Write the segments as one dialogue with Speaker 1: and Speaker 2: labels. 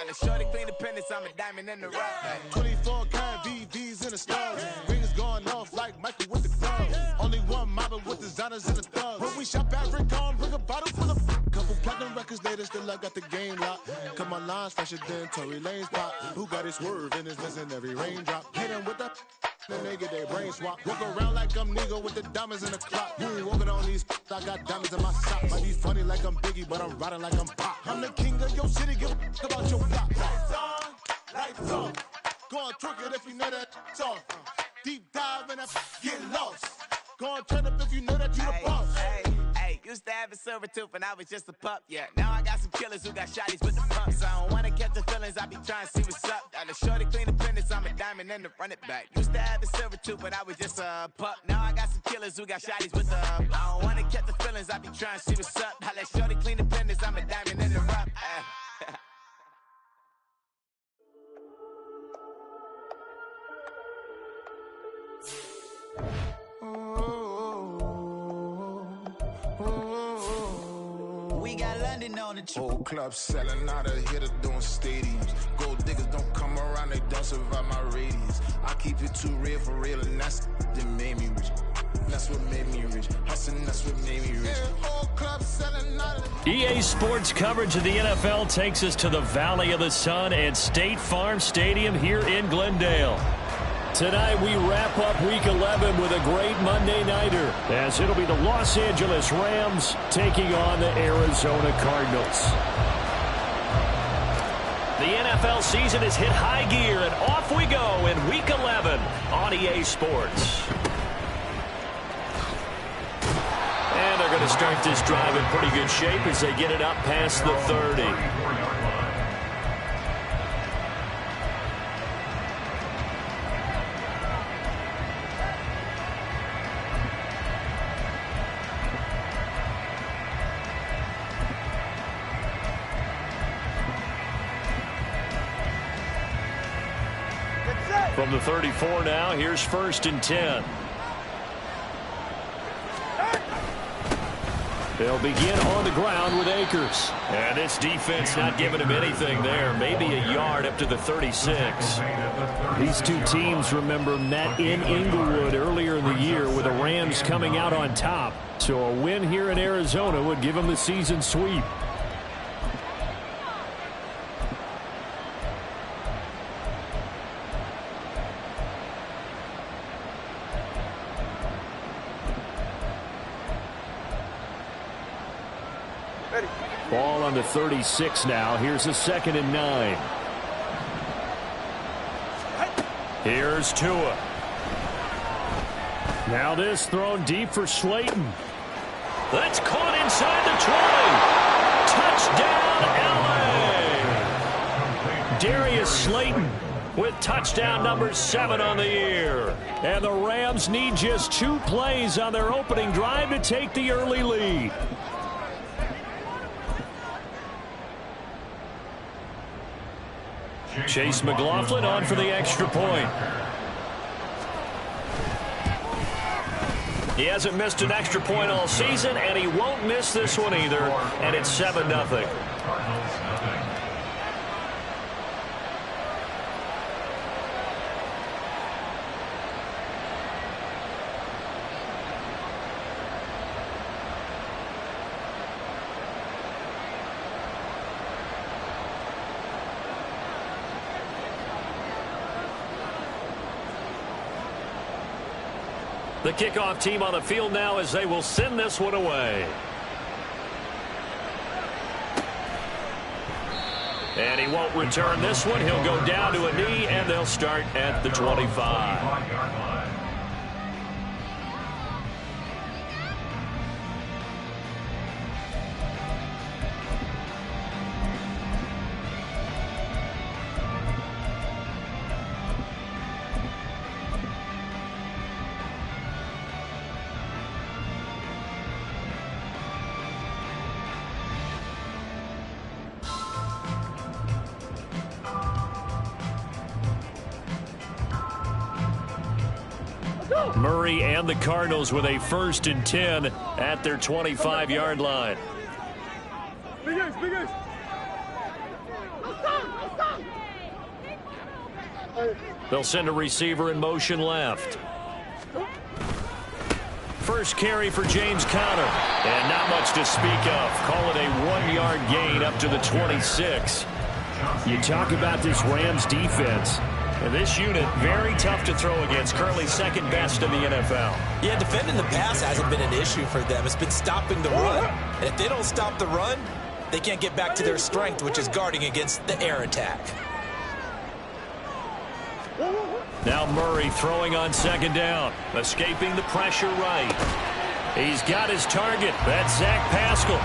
Speaker 1: I let shorty clean the pennies, I'm a diamond in the rough.
Speaker 2: 24 kind VVs in the stars. Rings going off like Michael with the gloves. Only one model with designers in the thugs. When we shop at Rick on, bring a bottle full of couple platinum records later, still I got the game locked. Cause my lines fresher than Tory Lane's pop. Who got his swerve and his missing every raindrop. Hit him with the then they get their brain swap. Walk around like I'm nigga with the diamonds in the clock. You ain't walking on these, I got diamonds in my socks. Might be funny like I'm Biggie, but I'm riding like I'm Pop. I'm the king of your city, give a about your block. Lights on, lights off. Go on, twerk it if you know that off. Deep dive and that get lost. Go on, turn up if you know that you the boss.
Speaker 1: Hey, used to have a silver tooth and I was just a pup, yeah. Now I got some killers who got shotties with the pumps. I don't wanna catch the feelings, I be trying to see what's up. I let shorty clean the pennies, I'm a diamond and to run it back. Used to have a silver tooth, but I was just a pup. Now I got some killers who got shotties with the I don't wanna catch the feelings, I be trying to see what's up. I let shorty clean the pennies, I'm a diamond in the rough.
Speaker 3: We got London on the trip.
Speaker 2: Whole club selling out of here to doing stadiums. Gold diggers don't come around, they don't survive my radius. I keep it too real for real, and that's that made me rich. That's what made me rich. Hustling, that's what made me rich. Whole club selling out of
Speaker 4: EA Sports coverage of the NFL takes us to the Valley of the Sun at State Farm Stadium here in Glendale. Tonight we wrap up Week 11 with a great Monday nighter, as it'll be the Los Angeles Rams taking on the Arizona Cardinals. The NFL season has hit high gear, and off we go in Week 11 on EA Sports. And they're going to start this drive in pretty good shape as they get it up past the 30. From the 34 now, here's 1st and 10. They'll begin on the ground with Akers. And this defense not giving him anything there. Maybe a yard up to the 36. These two teams, remember, met in Inglewood earlier in the year with the Rams coming out on top. So a win here in Arizona would give them the season sweep. Ball on the 36 now. Here's a 2nd and 9. Here's Tua. Now this thrown deep for Slayton. That's caught inside the 20. Touchdown, L.A. Darius Slayton with touchdown number 7 on the year. And the Rams need just 2 plays on their opening drive to take the early lead. Chase McLaughlin on for the extra point. He hasn't missed an extra point all season, and he won't miss this one either, and it's 7-0. The kickoff team on the field now as they will send this one away. And he won't return this one. He'll go down to a knee, and they'll start at the 25. Murray and the Cardinals with a 1st and 10 at their 25-yard line. They'll send a receiver in motion left. First carry for James Conner. And not much to speak of. Call it a 1-yard gain up to the 26. You talk about this Rams defense. And this unit, very tough to throw against. Currently second best in the NFL.
Speaker 5: Yeah, defending the pass hasn't been an issue for them. It's been stopping the run. And if they don't stop the run, they can't get back to their strength, which is guarding against the air attack.
Speaker 4: Now Murray throwing on second down. Escaping the pressure right. He's got his target. That's Zach Pascal.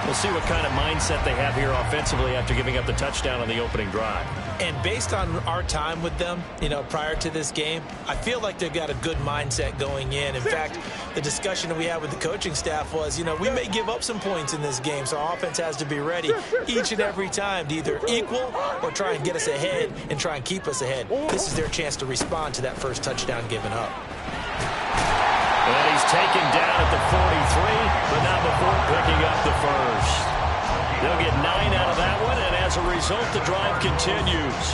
Speaker 4: We'll see what kind of mindset they have here offensively after giving up the touchdown on the opening drive.
Speaker 5: And based on our time with them, prior to this game, I feel like they've got a good mindset going in. In fact, the discussion that we had with the coaching staff was, we may give up some points in this game, so our offense has to be ready each and every time to either equal or try and get us ahead and try and keep us ahead. This is their chance to respond to that first touchdown given up.
Speaker 4: And he's taken down at the 43, but not before picking up the first. They'll get 9 out of that one, and as a result, the drive continues.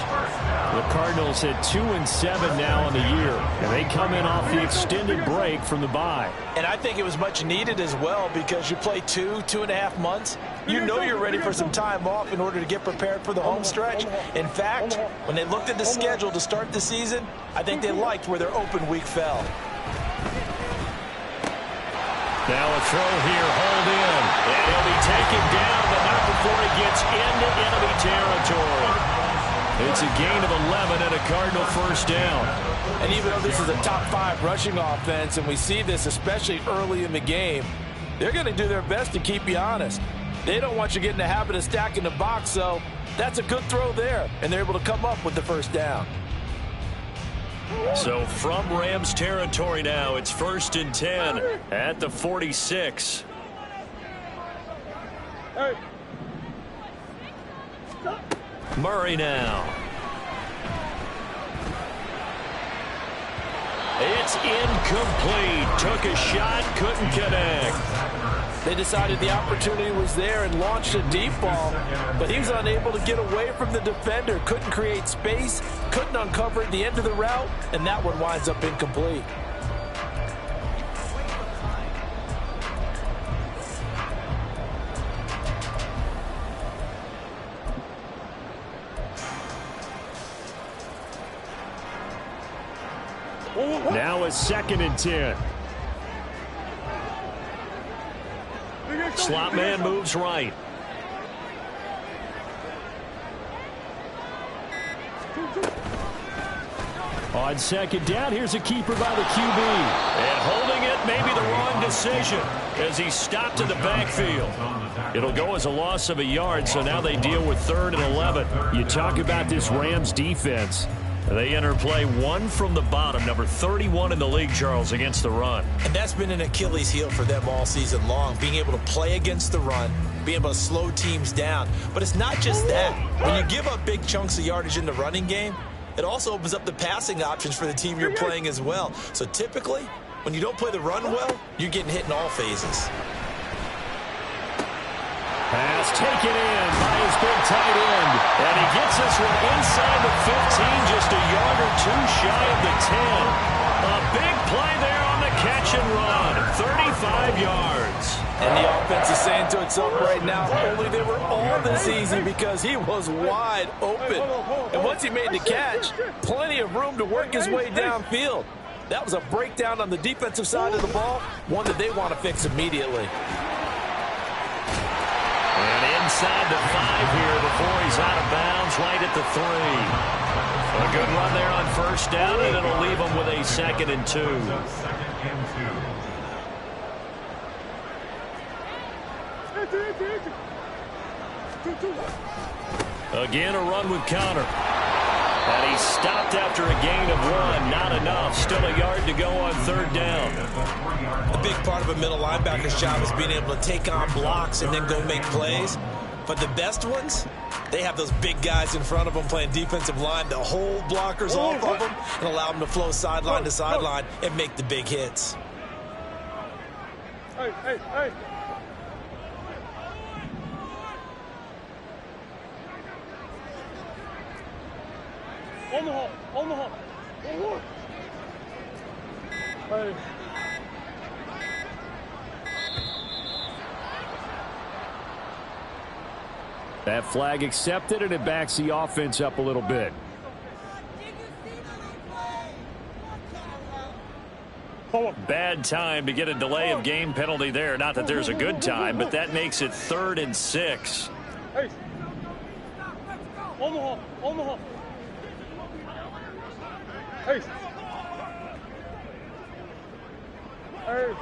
Speaker 4: The Cardinals at 2-7 now on the year, and they come in off the extended break from the bye.
Speaker 5: And I think it was much needed as well because you play 2.5 months. You know you're ready for some time off in order to get prepared for the home stretch. In fact, when they looked at the schedule to start the season, I think they liked where their open week fell.
Speaker 4: Now a throw here, hold in, and he'll be taken down, but not before he gets into enemy territory. It's a gain of 11 and a Cardinal first down.
Speaker 5: And even though this is a top 5 rushing offense, and we see this especially early in the game, they're going to do their best to keep you honest. They don't want you getting the habit of stacking the box, so that's a good throw there, and they're able to come up with the first down.
Speaker 4: So from Rams territory now, it's 1st and 10 at the 46. Murray now. It's incomplete. Took a shot, couldn't connect.
Speaker 5: They decided the opportunity was there and launched a deep ball, but he was unable to get away from the defender, couldn't create space, couldn't uncover at the end of the route, and that one winds up incomplete.
Speaker 4: Now it's 2nd and 10. Slot man moves right. On second down, here's a keeper by the QB. And holding it, maybe the wrong decision as he stopped in the backfield. It'll go as a loss of a yard, so now they deal with 3rd and 11. You talk about this Rams defense. They enter play 1 from the bottom, number 31 in the league, Charles, against the run.
Speaker 5: And that's been an Achilles heel for them all season long, being able to play against the run, being able to slow teams down. But it's not just that. When you give up big chunks of yardage in the running game, it also opens up the passing options for the team you're playing as well. So typically, when you don't play the run well, you're getting hit in all phases.
Speaker 4: Pass taken in by his big tight end. And he gets this one inside the 15, just a yard or 2 shy of the 10. A big play there on the catch and run. 35 yards.
Speaker 5: And the offense is saying to itself right now, only they were all this easy because he was wide open. And once he made the catch, plenty of room to work his way downfield. That was a breakdown on the defensive side of the ball, one that they want to fix immediately.
Speaker 4: And inside the 5 here before he's out of bounds, right at the 3. A good run there on first down, and it'll leave him with a 2nd and 2. Again, a run with Conner. And he stopped after a gain of 1. Not enough. Still a yard to go on 3rd down.
Speaker 5: A big part of a middle linebacker's job is being able to take on blocks and then go make plays. But the best ones, they have those big guys in front of them playing defensive line to hold blockers off of them and allow them to flow sideline to sideline and make the big hits.
Speaker 2: Hey.
Speaker 4: That flag accepted, and it backs the offense up a little bit. Bad time to get a delay of game penalty there. Not that there's a good time, but that makes it 3rd and 6.
Speaker 6: Hey. Hey. Hey.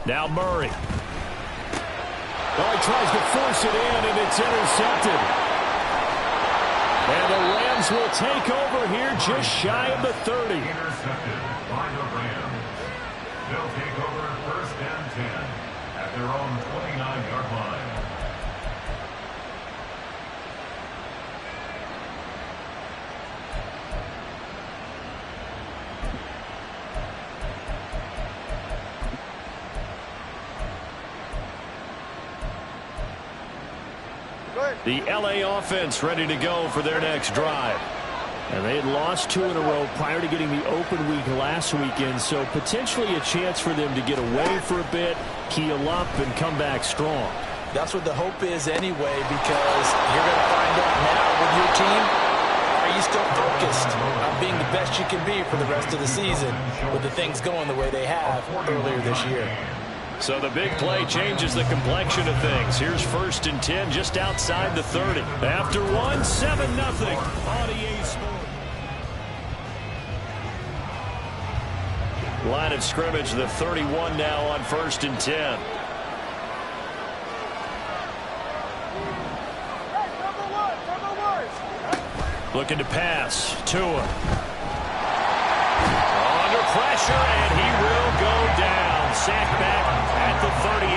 Speaker 4: Now Murray. Oh, he tries to force it in, and it's intercepted. And the Rams will take over here just shy of the 30.
Speaker 7: Intercepted by the Rams. They'll take over 1st and 10 at their own 29-yard line.
Speaker 4: The LA offense ready to go for their next drive. And they had lost 2 in a row prior to getting the open week last weekend, so potentially a chance for them to get away for a bit, heal up, and come back strong.
Speaker 5: That's what the hope is anyway, because you're going to find out now with your team, are you still focused on being the best you can be for the rest of the season with the things going the way they have earlier this year?
Speaker 4: So the big play changes the complexion of things. Here's 1st and 10 just outside the 30. After 1, 7-0 on EA Sports. Line of scrimmage, the 31 now on 1st and 10. Looking to pass. Tua. Under pressure, and he will go down. Sack back at the 38.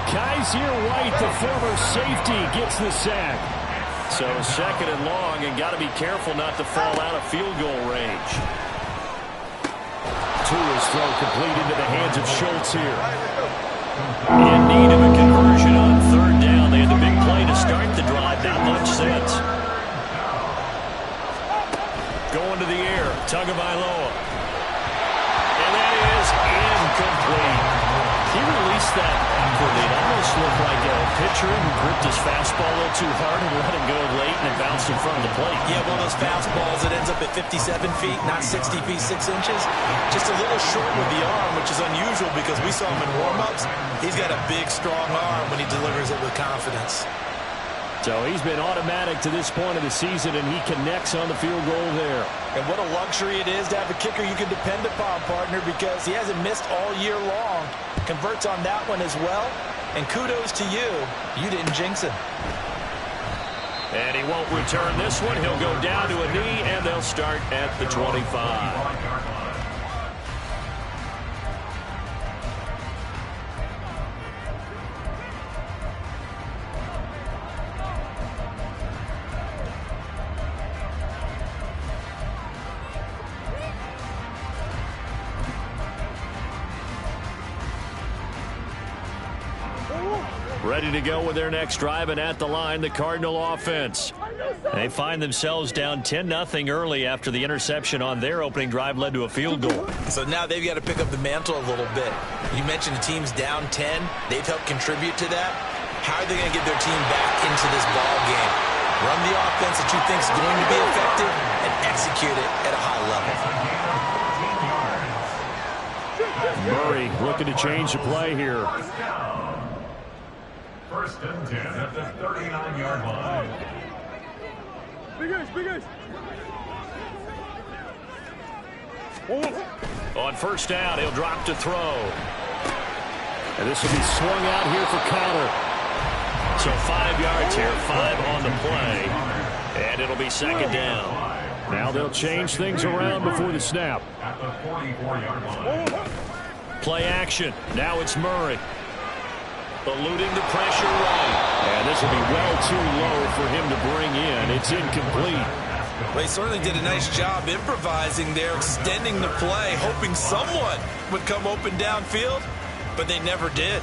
Speaker 4: Kaiser White, the former safety, gets the sack. So 2nd and long, and got to be careful not to fall out of field goal range. Tua's throw complete into the hands of Schultz here. In need of a conversion on 3rd down. They had the big play to start the drive. Not much sense. Going to the air. Tagovailoa. And that is incomplete. He released that awkwardly. It almost looked like a pitcher who gripped his fastball a little too hard and let it go late, and it bounced in front of the plate.
Speaker 5: Yeah, one of those fastballs that ends up at 57 feet, not 60 feet, 6 inches. Just a little short with the arm, which is unusual because we saw him in warm-ups. He's got a big, strong arm when he delivers it with confidence.
Speaker 4: So he's been automatic to this point of the season, and he connects on the field goal there.
Speaker 5: And what a luxury it is to have a kicker you can depend upon, partner, because he hasn't missed all year long. Converts on that one as well. And kudos to you. You didn't jinx him.
Speaker 4: And he won't return this one. He'll go down to a knee, and they'll start at the 25. Ready to go with their next drive, and at the line, the Cardinal offense. They find themselves down 10-0 early after the interception on their opening drive led to a field goal.
Speaker 5: So now they've got to pick up the mantle a little bit. You mentioned the team's down 10. They've helped contribute to that. How are they going to get their team back into this ball game? Run the offense that you think is going to be effective and execute it at a high level.
Speaker 4: Murray looking to change the play here.
Speaker 7: 1st and 10 at the 39-yard line.
Speaker 6: Big guys.
Speaker 4: On 1st down, he'll drop to throw. And this will be swung out here for Connor. So 5 yards here, 5 on the play. And it'll be 2nd down. Now they'll change things around before the snap.
Speaker 7: At the 44-yard line.
Speaker 4: Play action. Now it's Murray. Eluding the pressure right. And this will be well too low for him to bring in. It's incomplete.
Speaker 5: Well, he certainly did a nice job improvising there, extending the play, hoping someone would come open downfield, but they never did.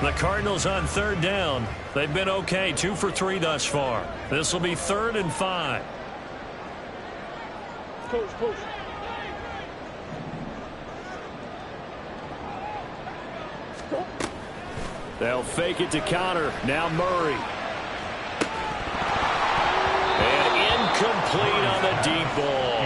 Speaker 4: The Cardinals on third down. They've been okay, 2 for 3 thus far. This will be 3rd and 5.
Speaker 6: Coach.
Speaker 4: They'll fake it to counter. Now Murray. And incomplete on the deep ball.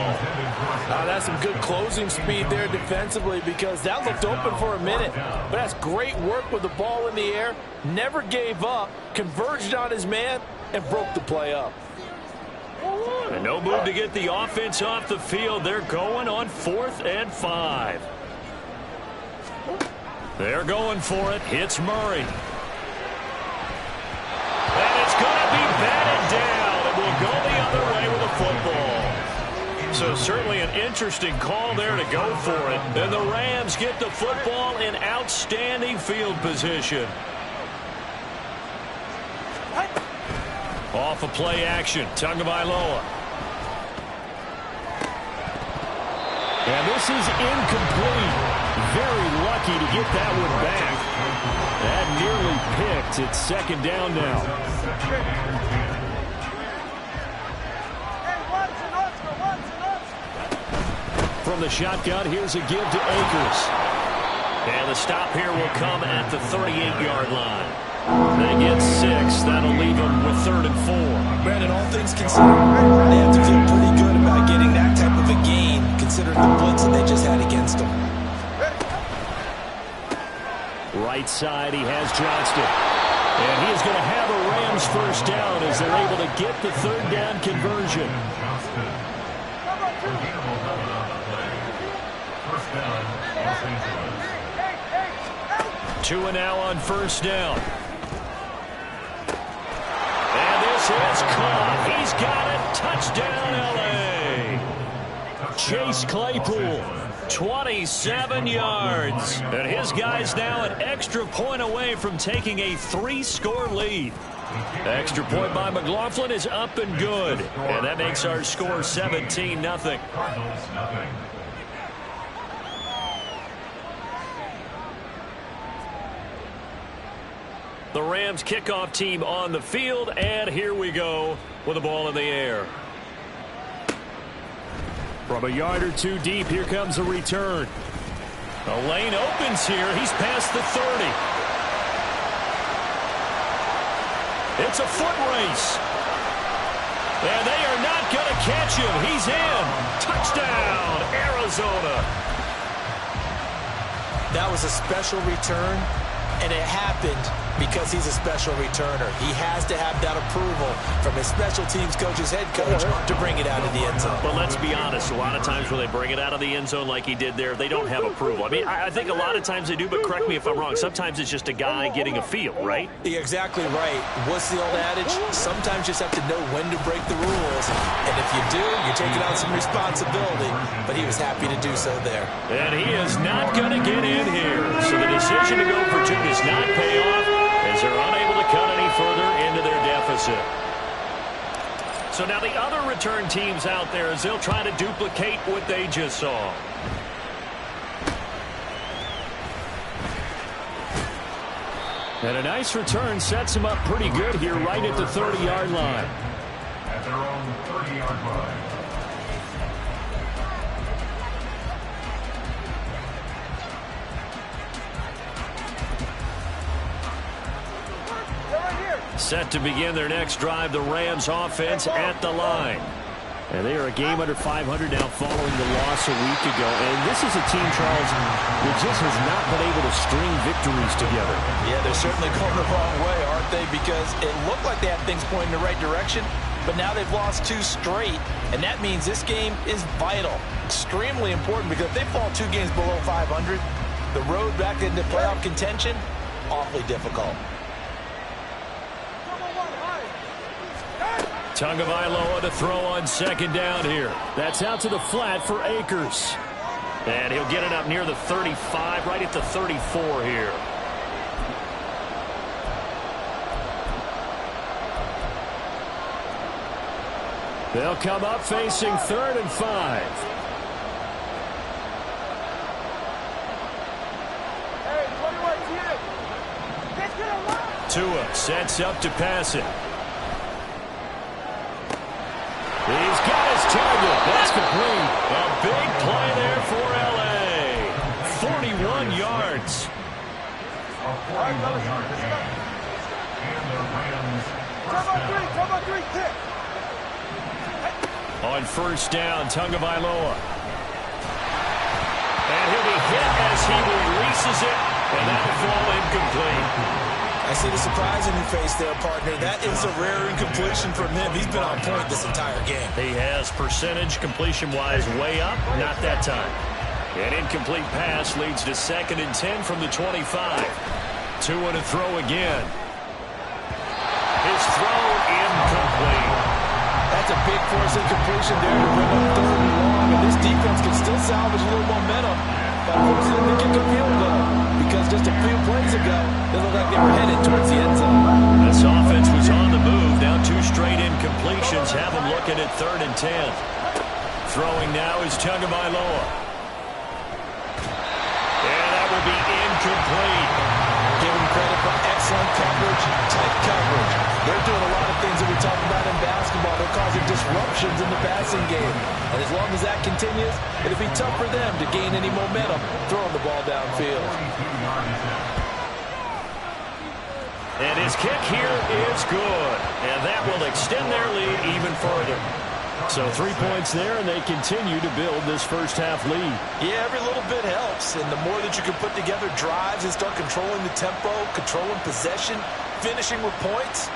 Speaker 5: That's some good closing speed there defensively, because that looked open for a minute. But that's great work with the ball in the air. Never gave up, converged on his man, and broke the play up.
Speaker 4: And no move to get the offense off the field. They're going on 4th and 5. They're going for it. Hits Murray. And it's going to be batted down. It will go the other way with the football. So certainly an interesting call there to go for it. And the Rams get the football in outstanding field position. Off of play action. Tagovailoa. And this is incomplete. Very lucky to get that one back. That nearly picked. It's 2nd down now. From the shotgun, here's a give to Akers. And the stop here will come at the 38-yard line. They get 6. That'll leave them with 3rd and 4.
Speaker 5: Brandon, all things considered, they have to feel pretty good about getting that type of a gain, considering the blitz that they just had against them.
Speaker 4: Right side, he has Johnston. And he is going to have a Rams first down as they're able to get the 3rd down conversion.
Speaker 7: First down, Los Angeles.
Speaker 4: 2 and now on 1st down. And this is caught. He's got it. Touchdown, L.A. Chase Claypool, 27 yards. And his guy's now an extra point away from taking a 3-score lead. Extra point by McLaughlin is up and good. And that makes our score 17-0.
Speaker 7: Cardinals, nothing.
Speaker 4: The Rams kickoff team on the field, and here we go with the ball in the air. From a yard or 2 deep, here comes a return. The lane opens here. He's past the 30. It's a foot race. And they are not going to catch him. He's in. Touchdown, Arizona.
Speaker 5: That was a special return, and it happened because he's a special returner. He has to have that approval from his special teams coach's head coach to bring it out of the end zone.
Speaker 4: But let's be honest, a lot of times when they bring it out of the end zone like he did there, they don't have approval. I mean, I think a lot of times they do, but correct me if I'm wrong. Sometimes it's just a guy getting a feel, right?
Speaker 5: You're exactly right. What's the old adage? Sometimes you just have to know when to break the rules. And if you do, you're taking on some responsibility. But he was happy to do so there.
Speaker 4: And he is not going to get in here. So the decision to go for 2 does not pay off, as they're unable to cut any further into their deficit. So now the other return teams out there, as they'll try to duplicate what they just saw. And a nice return sets them up pretty good here right at the 30-yard line.
Speaker 7: At their own 30-yard line.
Speaker 4: Set to begin their next drive, the Rams offense at the line. And they are a game under 500 now following the loss a week ago. And this is a team, Charles, that just has not been able to string victories together.
Speaker 5: Yeah, they're certainly going the wrong way, aren't they? Because it looked like they had things pointing in the right direction, but now they've lost 2 straight. And that means this game is vital, extremely important, because if they fall 2 games below 500, the road back into playoff contention, awfully difficult.
Speaker 4: Tagovailoa to throw on 2nd down here. That's out to the flat for Akers. And he'll get it up near the 35, right at the 34 here. They'll come up facing 3rd and 5. Tua sets up to pass it. He's got his target. That's complete. A big play there for L.A. 41 yards.
Speaker 7: A 41-yard gain. And the Rams
Speaker 6: Come on, three, hit.
Speaker 4: On first down, Tagovailoa. And he'll be hit as he releases it, and that'll fall incomplete.
Speaker 5: I see the surprise in your face there, partner. That is a rare incompletion from him. He's been on point this entire game.
Speaker 4: He has percentage completion-wise way up, not that time. An incomplete pass leads to 2nd and 10 from the 25. Tua to throw again. His throw incomplete.
Speaker 5: That's a big force incompletion there to bring up 3rd and long. And this defense can still salvage a little momentum by forcing them to kick a field goal. Because just a few plays ago, they looked like they were headed towards the end zone.
Speaker 4: This offense was on the move. Now 2 straight incompletions have them looking at 3rd and 10. Throwing now is Tagovailoa. And that will be incomplete.
Speaker 5: Give them credit for excellent coverage, tight coverage. They're doing a lot of things that we talk about in basketball. They're causing disruptions in the passing game. And as long as that continues, it'll be tough for them to gain any momentum throwing the ball downfield.
Speaker 4: And his kick here is good. And that will extend their lead even further. So 3 points there, and they continue to build this first-half lead.
Speaker 5: Yeah, every little bit helps. And the more that you can put together drives and start controlling the tempo, controlling possession, finishing with points,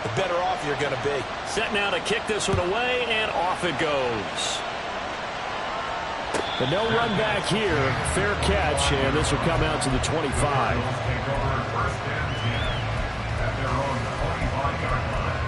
Speaker 5: the better off you're going to be.
Speaker 4: Set now to kick this one away, and off it goes. But no run back here. Fair catch, and this will come out to the 25.
Speaker 7: take over 1st and 10 at their own 25-yard line.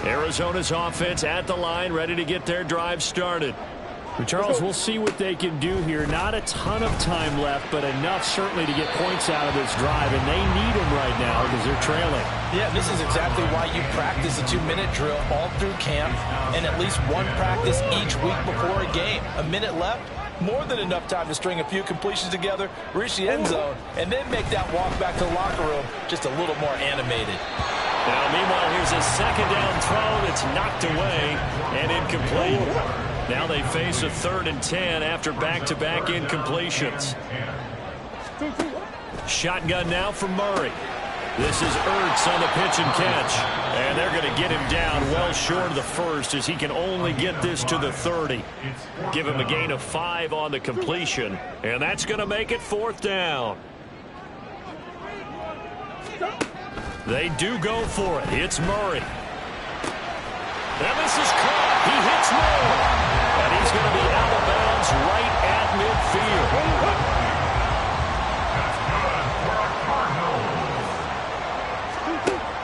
Speaker 4: Arizona's offense at the line, ready to get their drive started. But Charles, we'll see what they can do here. Not a ton of time left, but enough certainly to get points out of this drive, and they need them right now because they're trailing.
Speaker 5: Yeah, this is exactly why you practice a 2-minute drill all through camp and at least one practice each week before a game. A minute left, more than enough time to string a few completions together, reach the end zone, and then make that walk back to the locker room just a little more animated.
Speaker 4: Now, meanwhile, here's a 2nd down throw that's knocked away and incomplete. Now they face a 3rd and 10 after back-to-back incompletions. Shotgun now for Murray. This is Ertz on the pitch and catch. And they're going to get him down well short of the first as he can only get this to the 30. Give him a gain of 5 on the completion. And that's going to make it 4th down. They do go for it. It's Murray. And this is caught. He hits Moore. And he's going to be out of bounds right at midfield.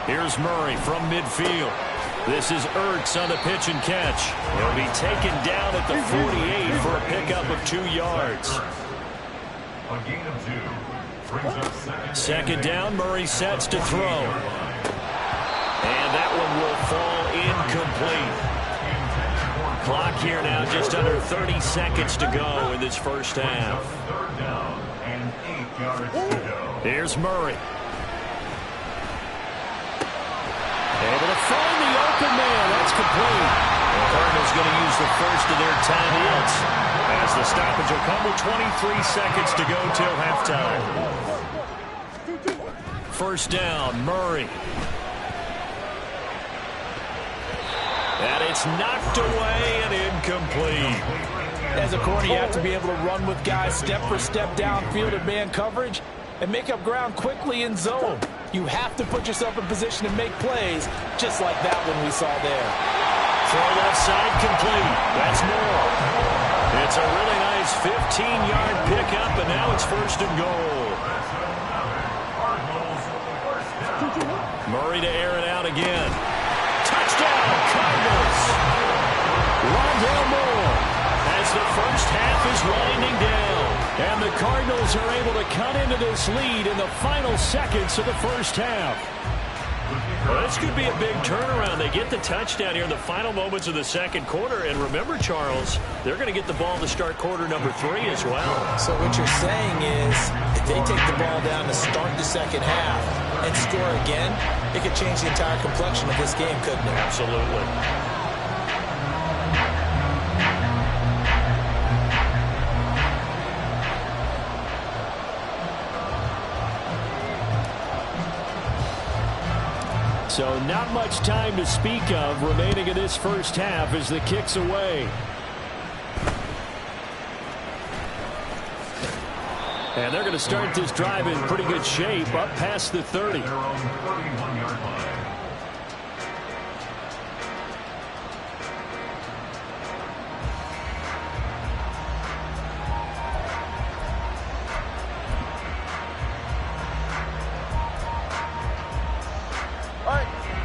Speaker 4: Here's Murray from midfield. This is Ertz on the pitch and catch. He'll be taken down at the 48 for a pickup of 2 yards.
Speaker 7: A gain of 2. Brings up
Speaker 4: 2nd down, Murray sets to throw. And that one will fall incomplete. Clock here now just under 30 seconds to go in this first half.
Speaker 7: 3rd down and 8 yards to go.
Speaker 4: Here's Murray. Able to find the open man. That's complete. The Cardinals going to use the first of their timeouts as the stoppage will come with 23 seconds to go till halftime. First down, Murray. And it's knocked away and incomplete.
Speaker 5: As a corner, you have to be able to run with guys step for step downfield in man coverage and make up ground quickly in zone. You have to put yourself in position to make plays, just like that one we saw there.
Speaker 4: Throw left side complete. That's Moore. It's a really nice 15-yard pickup, and now it's 1st and goal. Murray to air it out again. Touchdown, Cardinals. Rondale Moore as the first half is winding down. And the Cardinals are able to cut into this lead in the final seconds of the first half. Well, this could be a big turnaround. They get the touchdown here in the final moments of the second quarter. And remember, Charles, they're going to get the ball to start quarter number 3 as well.
Speaker 5: So what you're saying is if they take the ball down to start the second half and score again, it could change the entire complexion of this game, couldn't it?
Speaker 4: Absolutely. So not much time to speak of remaining in this first half as the kick's away. And they're going to start this drive in pretty good shape up past the 30.
Speaker 7: Their own 31-yard line.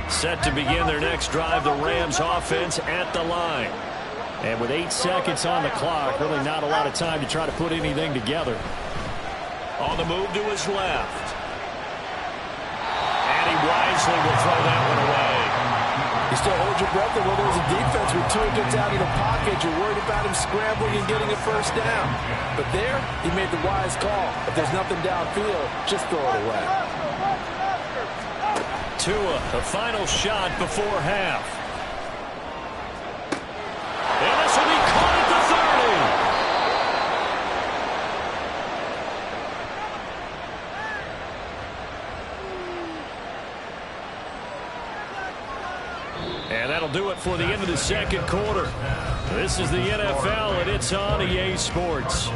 Speaker 4: Set to begin their next drive, the Rams offense at the line. And with 8 seconds on the clock, really not a lot of time to try to put anything together. On the move to his left. And he wisely will throw that one away.
Speaker 8: You still hold your breath, and when there's a defense with Tua gets out of the pocket, you're worried about him scrambling and getting a first down. But there, he made the wise call. If there's nothing downfield, just throw it away.
Speaker 4: Tua, the final shot before half. And this will be caught at the 30. And that'll do it for the end of the second quarter. This is the NFL, and it's on EA Sports.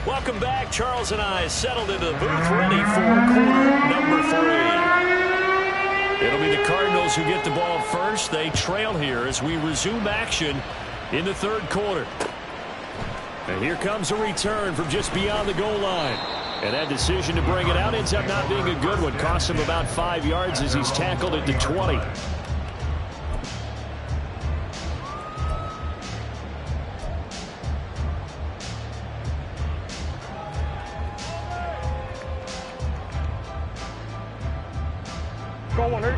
Speaker 4: Welcome back. Charles and I settled into the booth ready for quarter number 3. It'll be the Cardinals who get the ball first. They trail here as we resume action in the third quarter. And here comes a return from just beyond the goal line. And that decision to bring it out ends up not being a good one. Cost him about 5 yards as he's tackled at the 20.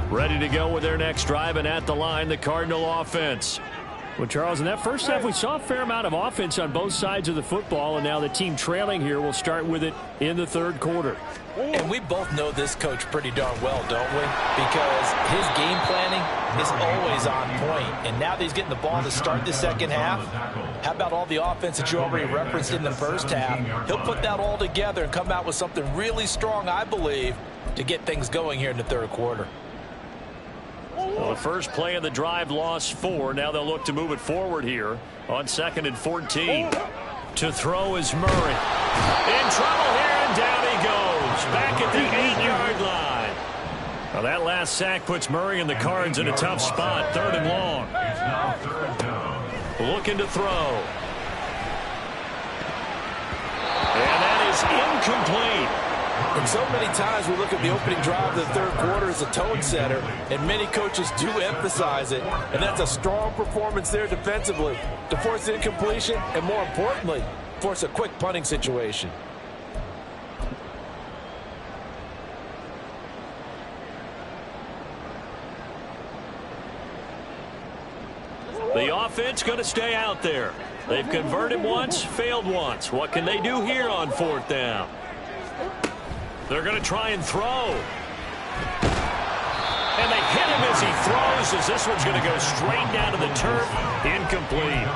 Speaker 4: Ready to go with their next drive, and at the line, the Cardinal offense. Well, Charles, in that first half, we saw a fair amount of offense on both sides of the football, and now the team trailing here will start with it in the third quarter.
Speaker 5: And we both know this coach pretty darn well, don't we? Because his game planning is always on point. And now that he's getting the ball to start the second half, how about all the offense that you already referenced in the first half? He'll put that all together and come out with something really strong, I believe, to get things going here in the third quarter.
Speaker 4: Well, the first play of the drive lost 4. Now they'll look to move it forward here on 2nd and 14. To throw is Murray. In trouble here, and down he goes. Back at the 8-yard line. Now that last sack puts Murray and the Cards in a tough spot. 3rd and long.
Speaker 7: It's now 3rd down.
Speaker 4: Looking to throw. And that is incomplete.
Speaker 8: And so many times we look at the opening drive of the third quarter as a tone setter, and many coaches do emphasize it, and that's a strong performance there defensively to force incompletion and, more importantly, force a quick punting situation.
Speaker 4: The offense going to stay out there. They've converted once, failed once. What can they do here on 4th down? They're going to try and throw. And they hit him as he throws, as this one's going to go straight down to the turf. Incomplete.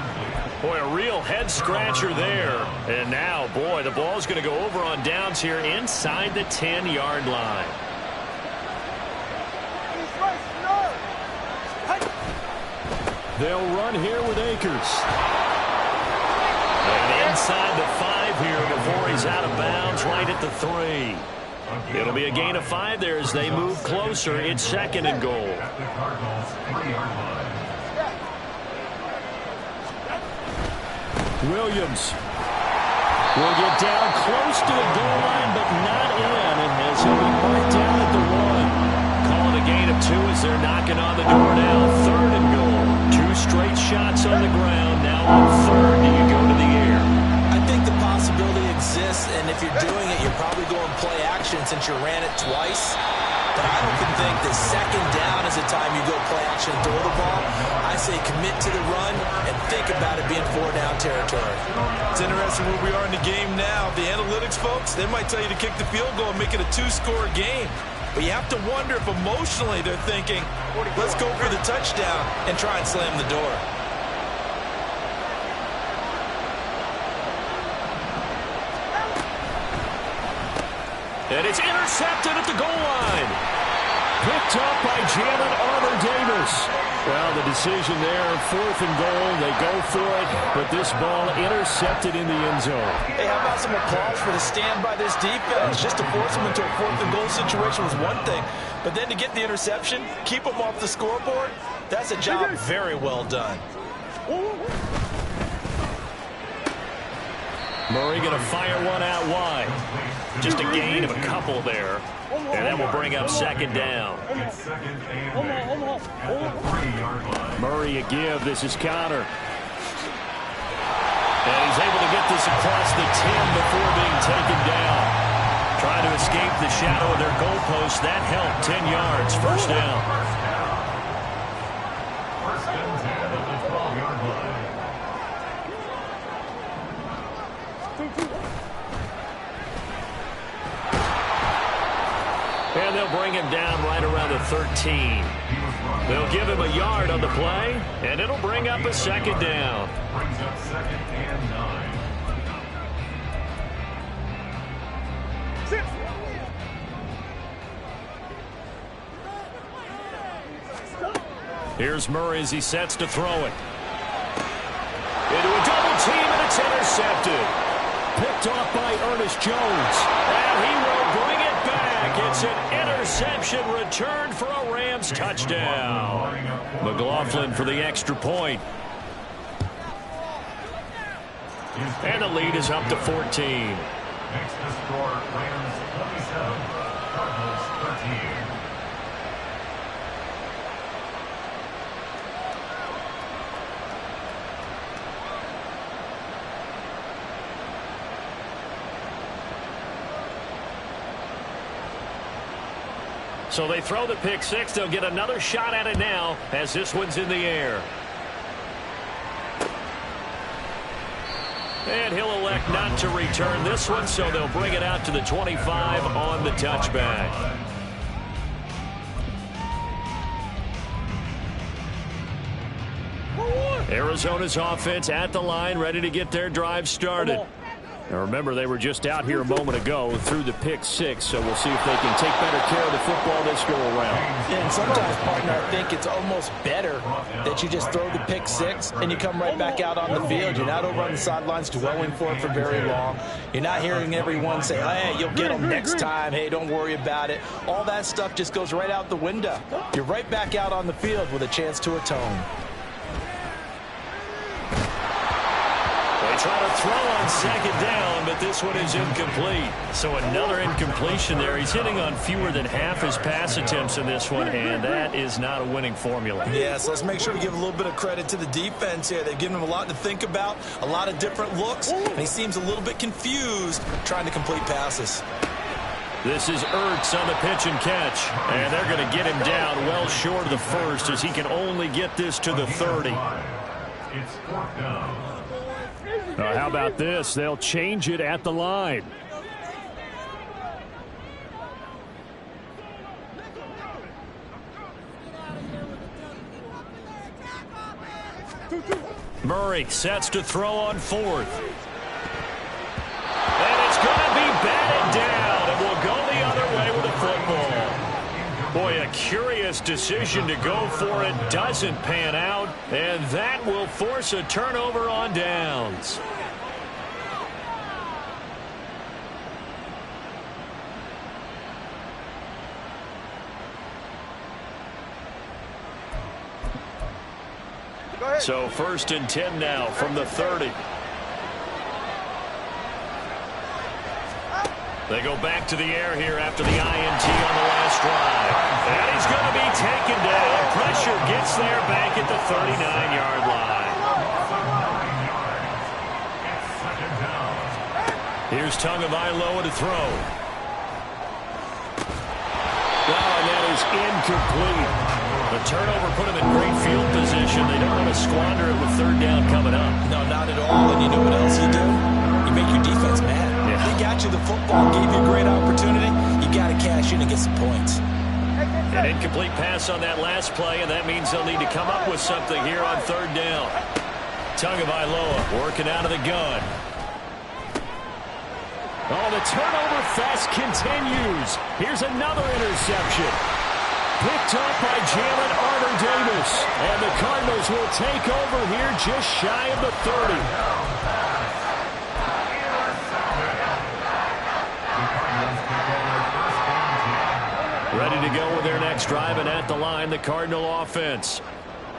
Speaker 4: Boy, a real head-scratcher there. And now, boy, the ball's going to go over on downs here inside the 10-yard line. They'll run here with Akers. And inside the 5 here before he's out of bounds, right at the 3. It'll be a gain of 5 there as they move closer. It's 2nd and goal.
Speaker 7: At the Cardinals' 3-yard line.
Speaker 4: Williams will get down close to the goal line, but not in, and as he'll be marked down at the 1. Calling a gain of 2 as they're knocking on the door now. 3rd and goal. 2 straight On third, do you go to the air?
Speaker 5: I think the possibility exists, and if you're doing it, you're probably going play action since you ran it twice. But I don't think that second down is the time you go play action and throw the ball. I say commit to the run and think about it being 4-down territory.
Speaker 8: It's interesting where we are in the game now. The analytics folks, they might tell you to kick the field goal and make it a 2-score game. But you have to wonder if emotionally they're thinking, let's go for the touchdown and try and slam the door.
Speaker 4: And it's intercepted at the goal line. Picked up by Jalen Armour-Davis. Well, the decision there, 4th and goal. They go for it, but this ball intercepted in the end zone.
Speaker 5: Hey, how about some applause for the stand by this defense? Just to force them into a 4th and goal situation was one thing, but then to get the interception, keep them off the scoreboard, that's a job very well done.
Speaker 4: Murray going to fire one out wide. Just a gain of a couple there. And that will bring up second down. Murray a give. This is Connor. And he's able to get this across the 10 before being taken down. Trying to escape the shadow of their goalpost. That helped. 10 yards. First down.
Speaker 7: First and 10 at the 12-yard line.
Speaker 4: And they'll bring him down right around the 13. They'll give him a yard on the play, and it'll bring up a second down.
Speaker 7: Brings up second and 9.
Speaker 4: Here's Murray as he sets to throw it. Into a double team, and it's intercepted. Picked off by Ernest Jones. And he will bring it back. It's an interception returned for a Rams touchdown. McLaughlin for the extra point. And the lead is up to 14.
Speaker 7: Next to score, Rams 27, Cardinals 13.
Speaker 4: So they throw the pick six. They'll get another shot at it now as this one's in the air. And he'll elect not to return this one, so they'll bring it out to the 25 on the touchback. Arizona's offense at the line, ready to get their drive started. Now remember, they were just out here a moment ago through the pick six, so we'll see if they can take better care of the football this go around.
Speaker 5: And sometimes, partner, I think it's almost better that you just throw the pick six and you come right back out on the field. You're not over on the sidelines dwelling for it for very long. You're not hearing everyone say, hey, you'll get them next time. Hey, don't worry about it. All that stuff just goes right out the window. You're right back out on the field with a chance to atone.
Speaker 4: They try to throw on second down, but this one is incomplete. So another incompletion there. He's hitting on fewer than half his pass attempts in this one, and that is not a winning formula.
Speaker 5: Yeah, so let's make sure we give a little bit of credit to the defense here. They've given him a lot to think about, a lot of different looks, and he seems a little bit confused trying to complete passes.
Speaker 4: This is Ertz on the pitch and catch, and they're going to get him down well short of the first as he can only get this to the 30.
Speaker 7: It's fourth down.
Speaker 4: How about this? They'll change it at the line. Murray sets to throw on fourth. And it's going to be batted down, and we'll go the other way with the football. Boy, a curious decision to go for it. Doesn't pan out, and that will force a turnover on downs. So first and 10 now from the 30. They go back to the air here after the INT on the last drive. And he's going to be taken down. Pressure gets there back at the 39-yard line. Here's Tagovailoa to throw. Wow, and that is incomplete. The turnover put him in great field position. They don't want to squander it with third down coming up.
Speaker 5: No, not at all. And you know what else you do? You make your defense mad.
Speaker 4: Yeah.
Speaker 5: They got you the football, gave you a great opportunity. You got to cash in and get some points.
Speaker 4: An incomplete pass on that last play, and that means they'll need to come up with something here on third down. Tagovailoa working out of the gun. Oh, the turnover fest continues. Here's another interception. Picked up by Jalen Armour-Davis. And the Cardinals will take over here just shy of the 30. Ready to go with their next drive, and at the line, the Cardinal offense.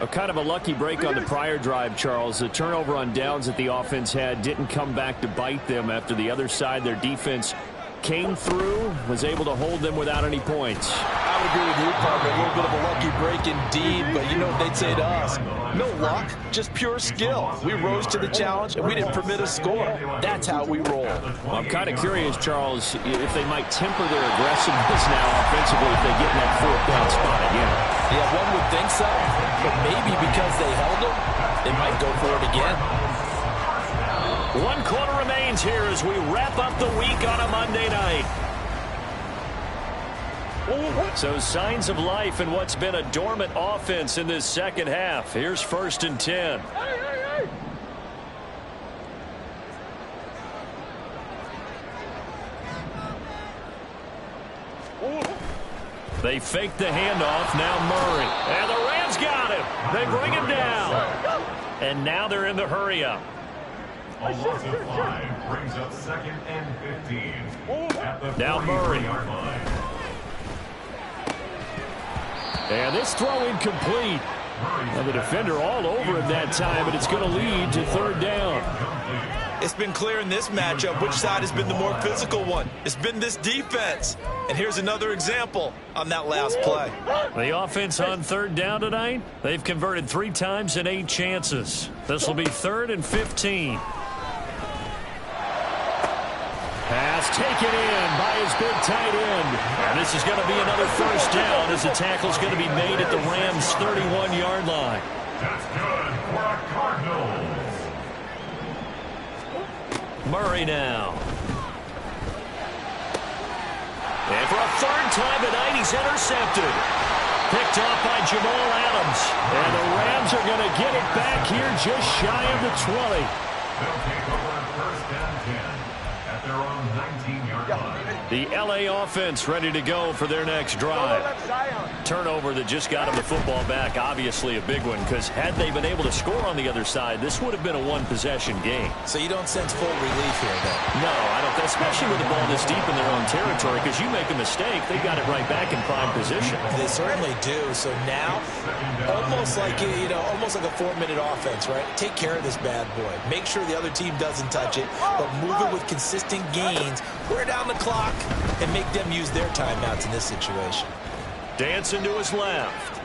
Speaker 4: A kind of a lucky break on the prior drive, Charles. The turnover on downs that the offense had didn't come back to bite them after the other side. Their defense came through, was able to hold them without any points.
Speaker 8: I would agree with you, partner. A little bit of a lucky break indeed, but you know what they'd say to us? No luck, just pure skill. We rose to the challenge, and we didn't permit a score. That's how we roll.
Speaker 4: Well, I'm kind of curious, Charles, if they might temper their aggressiveness now offensively if they get in that fourth down spot again.
Speaker 8: Yeah, one would think so, but maybe because they held them, they might go for it again.
Speaker 4: 1 quarter remains here as we wrap up the week on a Monday night. So signs of life in what's been a dormant offense in this second half. Here's 1st and 10. They fake the handoff. Now Murray. And the Rams got him. They bring him down. And now they're in the hurry-up.
Speaker 7: A loss of 5 brings up 2nd and 15. At the
Speaker 4: Now Murray.
Speaker 7: 43-yard line.
Speaker 4: And this throw incomplete. And the defender all over him that time, but it's going to lead to third down.
Speaker 5: It's been clear in this matchup which side has been the more physical one. It's been this defense. And here's another example on that last play.
Speaker 4: The offense on third down tonight, they've converted 3 times in 8 chances. This will be 3rd and 15. Pass taken in by his big tight end. And this is going to be another first down as the tackle's going to be made at the Rams' 31-yard line.
Speaker 7: That's good for a Cardinals.
Speaker 4: Murray now. And for a 3rd time tonight, he's intercepted. Picked off by Jamal Adams. And the Rams are going to get it back here just shy of the 20.
Speaker 7: They'll take over 1st and 10 at their own 19-yard line.
Speaker 4: The LA offense ready to go for their next drive. Turnover that just got them the football back. Obviously a big one, because had they been able to score on the other side, this would have been a one-possession game.
Speaker 5: So you don't sense full relief here, then?
Speaker 4: No, I don't. Especially with the ball this deep in their own territory, because you make a mistake, they got it right back in prime position.
Speaker 5: They certainly do. So now, almost like almost like a 4-minute offense, right? Take care of this bad boy. Make sure the other team doesn't touch it, but move it with consistent gains. Wear down the clock and make them use their timeouts in this situation.
Speaker 4: Dancing to his left.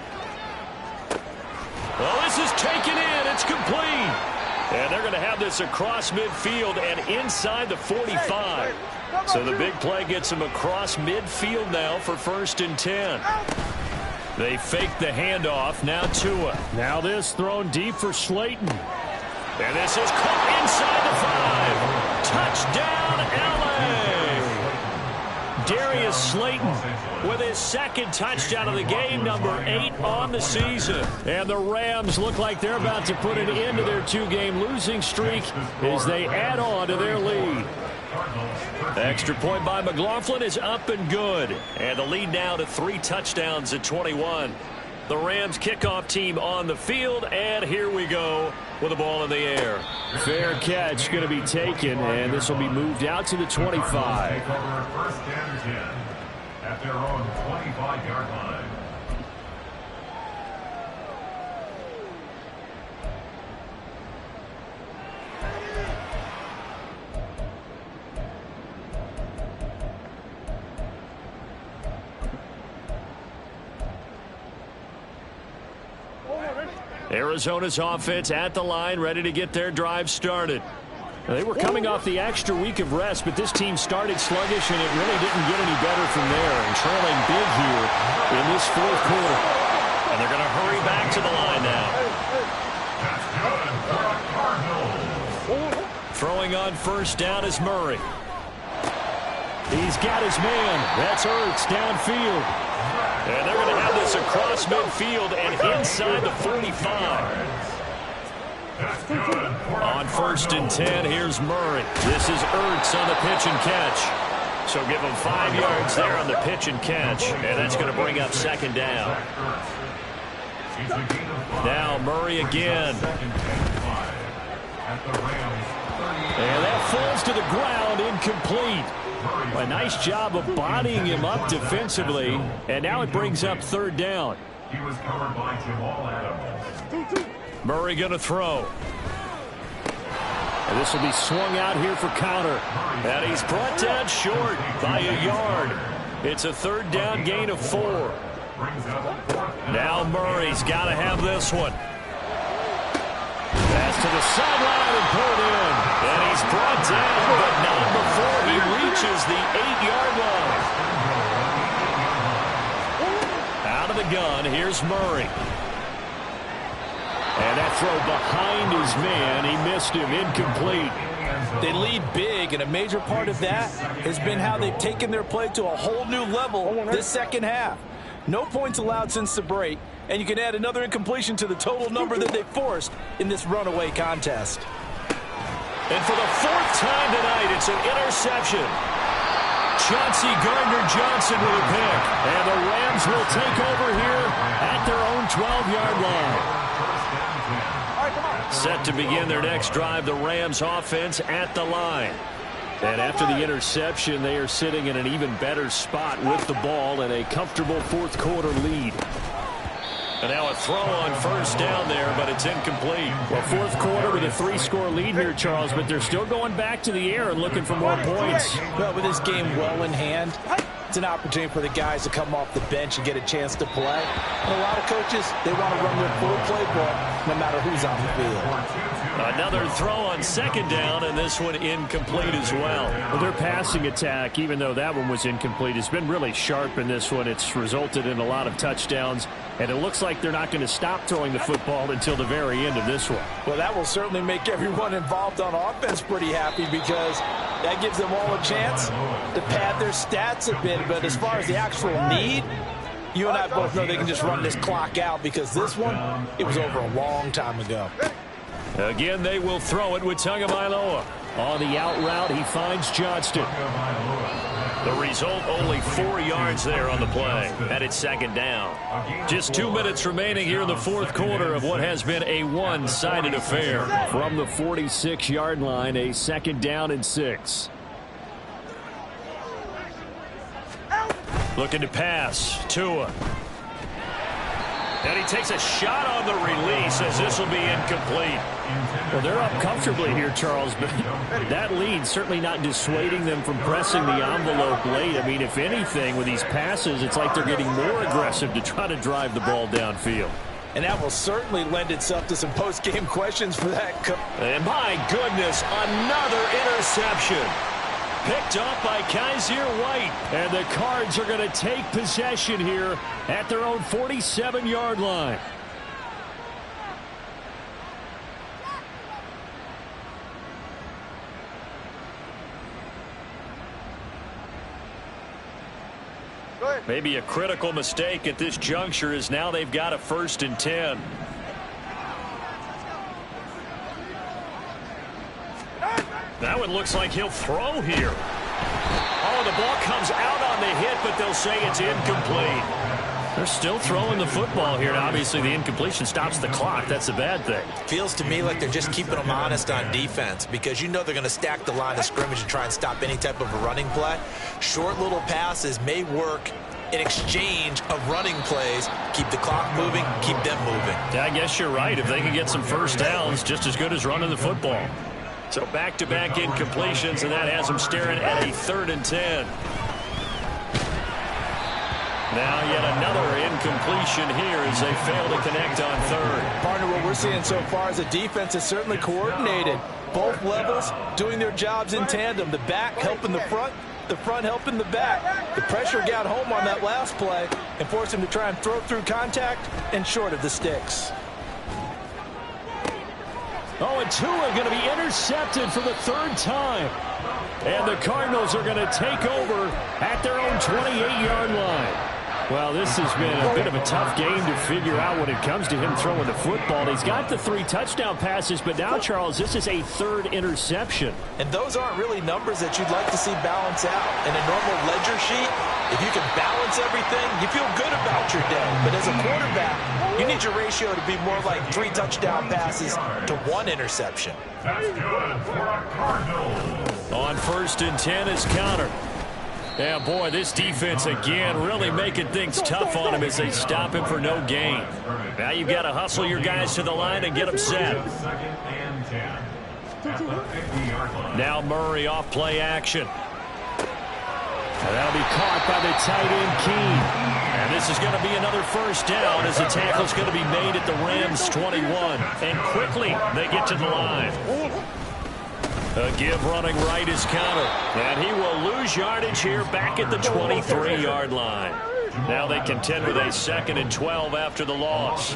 Speaker 4: Well, this is taken in. It's complete. And they're going to have this across midfield and inside the 45. So the big play gets them across midfield now for 1st and 10. They fake the handoff. Now Tua. Now this thrown deep for Slayton. And this is caught inside the 5. Touchdown, L.A. Darius Slayton with his 2nd touchdown of the game, number 8 on the season. And the Rams look like they're about to put an end to their 2-game losing streak as they add on to their lead. The extra point by McLaughlin is up and good. And the lead now to 3 touchdowns at 21. The Rams kickoff team on the field, and here we go with the ball in the air. Fair catch going to be taken, and this will be moved out to the 25.
Speaker 7: 1st and 10 at their own 25-yard line.
Speaker 4: Arizona's offense at the line, ready to get their drive started. They were coming off the extra week of rest, but this team started sluggish, and it really didn't get any better from there. And trailing big here in this fourth quarter. And they're going to hurry back to the line now. Throwing on first down is Murray. He's got his man. That's Ertz downfield. And they're going to have this across midfield and inside the 45. On first and 10, here's Murray. This is Ertz on the pitch and catch. So give him 5 yards there on the pitch and catch. And that's going to bring up second down. Now Murray again. And that falls to the ground, incomplete. A nice job of bodying him up defensively. And now it brings up third down.
Speaker 7: He was covered by Jamal Adams.
Speaker 4: Murray going to throw. And this will be swung out here for counter. And he's brought down short by a yard. It's a third down gain of 4. Now Murray's got to have this one. Pass to the sideline and pulled in. And he's brought down, but not before he reaches the 8-yard line. Out of the gun, here's Murray. And that throw behind his man, he missed him, incomplete.
Speaker 5: They lead big, and a major part of that has been how they've taken their play to a whole new level this second half. No points allowed since the break, and you can add another incompletion to the total number that they forced in this runaway contest.
Speaker 4: And for the 4th time tonight, it's an interception. Chauncey Gardner-Johnson with a pick, and the Rams will take over here at their own 12-yard line. Set to begin their next drive, the Rams offense at the line. And after the interception, they are sitting in an even better spot with the ball and a comfortable fourth quarter lead. And now a throw on first down there, but it's incomplete. Well, fourth quarter with a 3-score lead here, Charles, but they're still going back to the air and looking for more points.
Speaker 5: Well, with this game well in hand, it's an opportunity for the guys to come off the bench and get a chance to play. And a lot of coaches, they want to run their full playbook no matter who's on the field.
Speaker 4: Another throw on second down, and this one incomplete as well. Well, their passing attack, even though that one was incomplete, has been really sharp in this one. It's resulted in a lot of touchdowns, and it looks like they're not going to stop throwing the football until the very end of this one.
Speaker 5: Well, that will certainly make everyone involved on offense pretty happy because that gives them all a chance to pad their stats a bit. But as far as the actual need, you and I both know they can just run this clock out because this one, it was over a long time ago.
Speaker 4: Again, they will throw it with Tagovailoa. On the out route, he finds Johnston. The result, only 4 yards there on the play. And it's second down. Just 2 minutes remaining here in the fourth quarter of what has been a one-sided affair. From the 46-yard line, a second down and 6. Looking to pass. Tua. And he takes a shot on the release as this will be incomplete. Well, they're up comfortably here, Charles, but that lead certainly not dissuading them from pressing the envelope late. I mean, if anything, with these passes, it's like they're getting more aggressive to try to drive the ball downfield.
Speaker 5: And that will certainly lend itself to some post-game questions for that.
Speaker 4: And my goodness, another interception. Picked off by Kaiser White. And the Cards are going to take possession here at their own 47-yard line. Maybe a critical mistake at this juncture as now they've got a 1st and 10. That one looks like he'll throw here. Oh, the ball comes out on the hit, but they'll say it's incomplete. They're still throwing the football here, and obviously the incompletion stops the clock. That's a bad thing.
Speaker 9: Feels to me like they're just keeping them honest on defense because you know they're going to stack the line of scrimmage and try and stop any type of a running play. Short little passes may work in exchange of running plays. Keep the clock moving, keep them moving.
Speaker 4: Yeah, I guess you're right. If they can get some first downs, just as good as running the football. So back-to-back incompletions, and that has them staring at a 3rd and 10. Now yet another incompletion here as they fail to connect on 3rd.
Speaker 5: Partner, what we're seeing so far is the defense is certainly coordinated.
Speaker 8: both levels doing their jobs in tandem. The back helping the front helping the back. The pressure got home on that last play and forced him to try and throw through contact and short of the sticks.
Speaker 4: Oh, and Tua going to be intercepted for the third time. And the Cardinals are going to take over at their own 28-yard line. Well, this has been a bit of a tough game to figure out when it comes to him throwing the football. He's got the 3 touchdown passes, but now, Charles, this is a 3rd interception.
Speaker 8: And those aren't really numbers that you'd like to see balance out. In a normal ledger sheet, if you can balance everything, you feel good about your day. But as a quarterback, you need your ratio to be more like 3 touchdown passes to 1 interception.
Speaker 7: That's good for a Cardinal.
Speaker 4: On 1st and 10 is Conner. Yeah, boy, this defense again really making things tough on him as they stop him for no gain. Now you've got to hustle your guys to the line and get them set. Now Murray off play action. And that'll be caught by the tight end, Keene. And this is going to be another first down as the tackle's going to be made at the Rams' 21. And quickly they get to the line. A give running right is Conner. And he will lose yardage here back at the 23-yard line. Now they contend with a 2nd and 12 after the loss.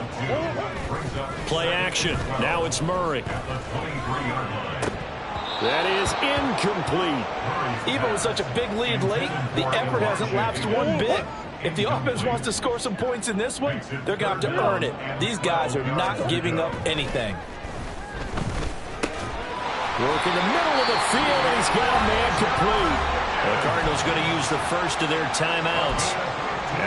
Speaker 4: Play action. Now it's Murray. That is incomplete.
Speaker 8: Even with such a big lead late, the effort hasn't lapsed one bit. If the offense wants to score some points in this one, they're going to have to earn it. These guys are not giving up anything.
Speaker 4: Work in the middle of the field, and he's got a man complete. The Cardinals going to use the first of their timeouts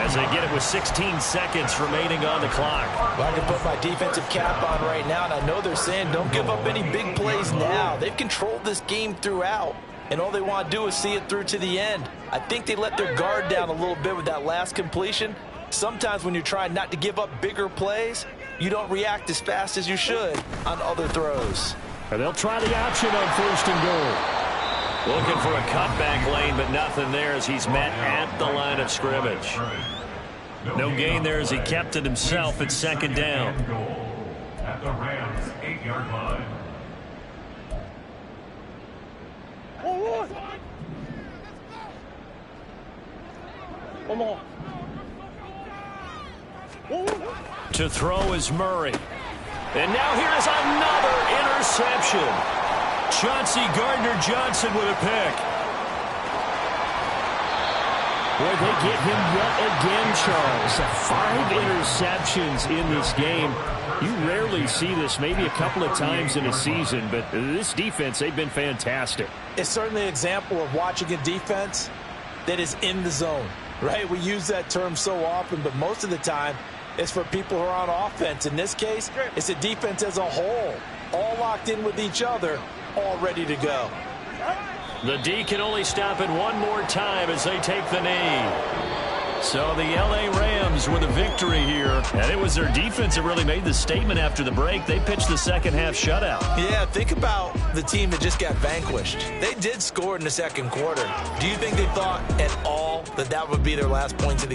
Speaker 4: as they get it with 16 seconds remaining on the clock.
Speaker 8: Well, I can put my defensive cap on right now, and I know they're saying don't give up any big plays now. They've controlled this game throughout, and all they want to do is see it through to the end. I think they let their guard down a little bit with that last completion. Sometimes when you're trying not to give up bigger plays, you don't react as fast as you should on other throws.
Speaker 4: And they'll try the option on 1st and goal. Looking for a cutback lane, but nothing there as he's met at the line of scrimmage. No gain there as he kept it himself at 2nd down.
Speaker 7: At the Rams' 8-yard line.
Speaker 4: To throw is Murray. And now here's another interception. Chauncey Gardner-Johnson with a pick. Boy, they get him yet again, Charles. 5 interceptions in this game. You rarely see this, maybe a couple of times in a season, but this defense, they've been fantastic.
Speaker 5: It's certainly an example of watching a defense that is in the zone, right? We use that term so often, but most of the time, it's for people who are on offense. In this case, it's a defense as a whole, all locked in with each other, all ready to go.
Speaker 4: The D can only stop it one more time as they take the knee. So the L.A. Rams with a victory here. And it was their defense that really made the statement after the break. They pitched the second-half shutout.
Speaker 5: Yeah, think about the team that just got vanquished. They did score in the second quarter. Do you think they thought at all that that would be their last points of the game?